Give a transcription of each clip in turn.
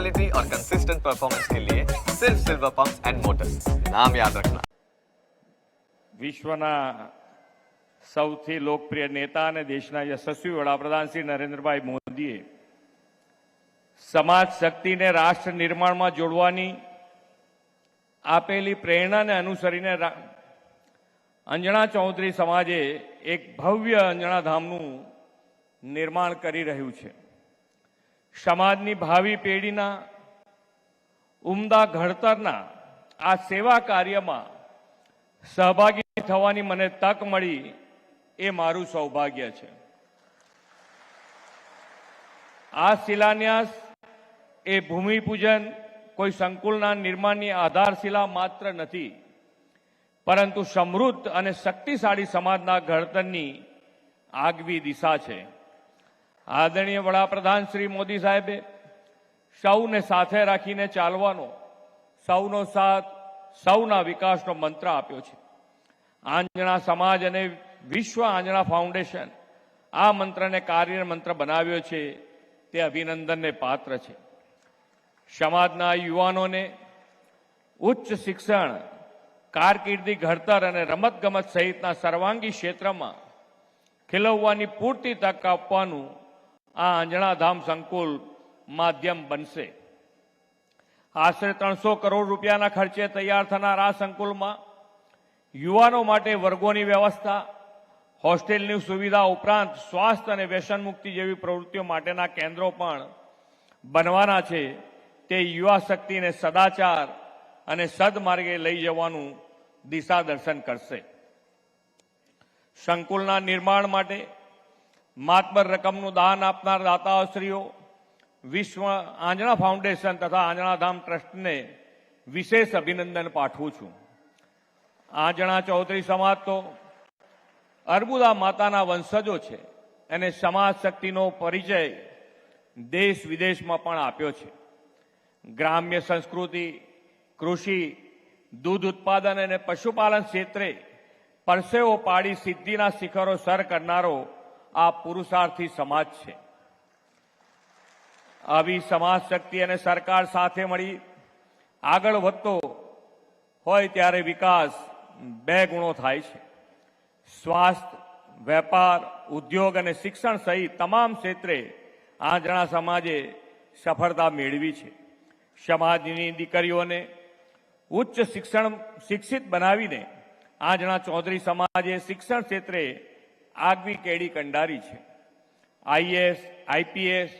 Quality और consistent performance के लिए सिर्फ सिल्वर पंप्स एंड मोटर्स, नाम याद रखना। વિશ્વના સૌથી લોકપ્રિય નેતા અને દેશના યશસ્વી વડાપ્રધાન શ્રી નરેન્દ્રભાઈ મોદીએ સમાજ શક્તિને રાષ્ટ્ર નિર્માણમાં જોડવાની આપેલી પ્રેરણાને અનુસરીને અંજણા ચૌધરી સમાજે એક ભવ્ય અંજણા ધામનું નિર્માણ કરી રહ્યું છે। સમાજની ભાવિ પેઢીના ઉમદા ઘડતરના આ સેવા કાર્યમાં સહભાગી થવાની મને તક મળી એ મારું સૌભાગ્ય છે। આ શિલાન્યાસ એ ભૂમિપૂજન કોઈ સંકુલના નિર્માણની આધારશિલા માત્ર નથી, પરંતુ સમૃદ્ધ અને શક્તિશાળી સમાજના ઘડતરની આગવી દિશા છે। આદરણીય વડાપ્રધાન શ્રી મોદી સાહેબે સૌને સાથે રાખીને ચાલવાનો, સૌનો સાથ સૌના વિકાસનો મંત્ર આપ્યો છે। આંજણા સમાજ અને વિશ્વ આંજણા ફાઉન્ડેશન આ મંત્રને કાર્ય મંત્ર બનાવ્યો છે, તે અભિનંદનને પાત્ર છે। સમાજના યુવાનોને ઉચ્ચ શિક્ષણ, કારકિર્દી ઘડતર અને રમતગમત સહિતના સર્વાંગી ક્ષેત્રમાં ખીલવવાની પૂરતી તક આપવાનું આ આંજણાધામ સંકુલ માધ્યમ બનશે। આશરે 300 કરોડ રૂપિયાના ખર્ચે તૈયાર થનાર આ સંકુલમાં યુવાનો માટે વર્ગોની વ્યવસ્થા, હોસ્ટેલની સુવિધા ઉપરાંત સ્વાસ્થ્ય અને વ્યસન મુક્તિ જેવી પ્રવૃત્તિઓ માટેના કેન્દ્રો પણ બનવાના છે। તે યુવા શક્તિને સદાચાર અને સદમાર્ગે લઈ જવાનું દિશા દર્શન કરશે। સંકુલના નિર્માણ માટે માતબર રકમનું દાન આપનાર દાતાશ્રીઓ, વિશ્વ આંજણા ફાઉન્ડેશન તથા આંજણાધામ ટ્રસ્ટને વિશેષ અભિનંદન પાઠવું છું। આંજણા ચૌધરી સમાજ તો અર્બુદા માતાના વંશજો છે અને સમાજ શક્તિનો પરિચય દેશ વિદેશમાં પણ આપ્યો છે। ગ્રામ્ય સંસ્કૃતિ, કૃષિ, દૂધ ઉત્પાદન અને પશુપાલન ક્ષેત્રે પરસેવો પાડી સિદ્ધિના શિખરો સર કરનારો આ પુરુષાર્થી સમાજ છે। આવી સમાજ શક્તિ અને સરકાર સાથે મળી આગળ વધતો હોય ત્યારે વિકાસ 2 ગુણો થાય છે। સ્વાસ્થ્ય, વેપાર, ઉદ્યોગ અને શિક્ષણ સહિત તમામ ક્ષેત્રે આંજણા સમાજે સફળતા મેળવી છે। સમાજની દીકરીઓને ઉચ્ચ શિક્ષિત બનાવીને આંજણા ચૌધરી સમાજે શિક્ષણ ક્ષેત્રે આગવી કેડી કંડારી છે। આઈએએસ, આઈપીએસ,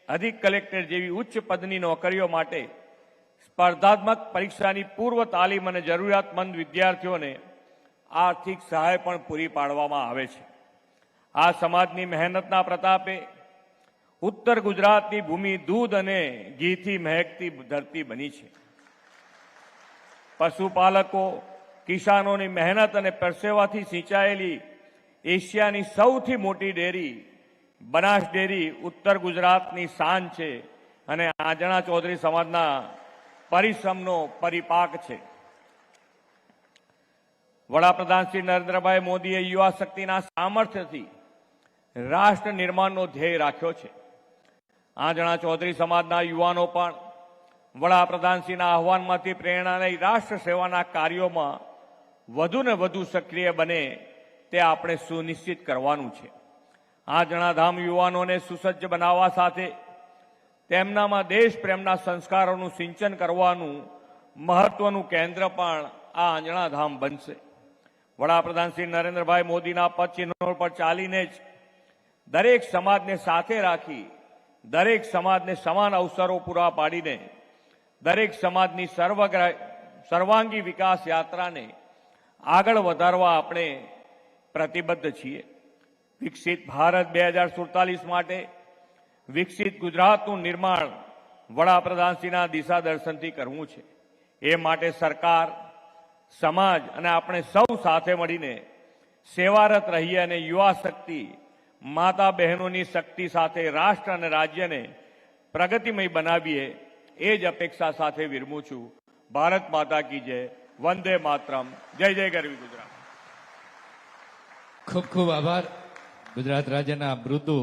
અધિક કલેક્ટર જેવી ઉચ્ચ પદની નોકરીઓ માટે સ્પર્ધાત્મક પરીક્ષાની પૂર્વ તાલીમ અને જરૂરિયાતમંદ વિદ્યાર્થીઓને આર્થિક સહાય પણ પૂરી પાડવામાં આવે છે। આ સમાજની મહેનતના પ્રતાપે ઉત્તર ગુજરાતની ભૂમિ દૂધ અને ઘીથી મહેકતી ધરતી બની છે। પશુપાલકો, કિસાનોની મહેનત અને પરસેવાથી સિંચાયેલી એશિયાની સૌથી મોટી ડેરી બનાસ ડેરી ઉત્તર ગુજરાતની શાન છે અને આંજણા ચૌધરી સમાજના પરિશ્રમનો પરિપાક છે। વડાપ્રધાન શ્રી નરેન્દ્રભાઈ મોદીએ યુવા શક્તિના સામર્થ્યથી રાષ્ટ્ર નિર્માણનો ધ્યેય રાખ્યો છે। આંજણા ચૌધરી સમાજના યુવાનો પણ વડાપ્રધાનશ્રીના આહવાનમાંથી પ્રેરણા લઈ રાષ્ટ્ર સેવાના કાર્યોમાં વધુને વધુ સક્રિય બને તે આપણે સુનિશ્ચિત કરવાનું છે। આંજણાધામ યુવાનોને સુસજ્જ બનાવવા સાથે તેમનામાં દેશ પ્રેમના સંસ્કારોનું સિંચન કરવાનું મહત્વનું કેન્દ્ર પણ આ આંજણાધામ બનશે। વડાપ્રધાન શ્રી નરેન્દ્રભાઈ મોદીના પદચિહ્નો પર ચાલીને જ દરેક સમાજને સાથે રાખી, દરેક સમાજને સમાન અવસરો પૂરા પાડીને દરેક સમાજની સર્વાંગી વિકાસ યાત્રાને આગળ વધારવા આપણે પ્રતિબદ્ધ છીએ। વિકસિત ભારત 2047 માટે વિકસિત ગુજરાતનું નિર્માણ વડાપ્રધાનશ્રીના દિશા દર્શનથી કરવું છે। એ માટે સરકાર, સમાજ અને આપણે સૌ સાથે મળીને સેવારત રહીએ અને યુવા શક્તિ, માતા બહેનોની શક્તિ સાથે રાષ્ટ્ર અને રાજ્યને પ્રગતિમય બનાવીએ એ જ અપેક્ષા સાથે વિરમું છું। ભારત માતા કી જય, વંદે માતરમ, જય જય ગરવી ગુજરાત। ખૂબ ખૂબ આભાર ગુજરાત રાજ્યના મૃદુ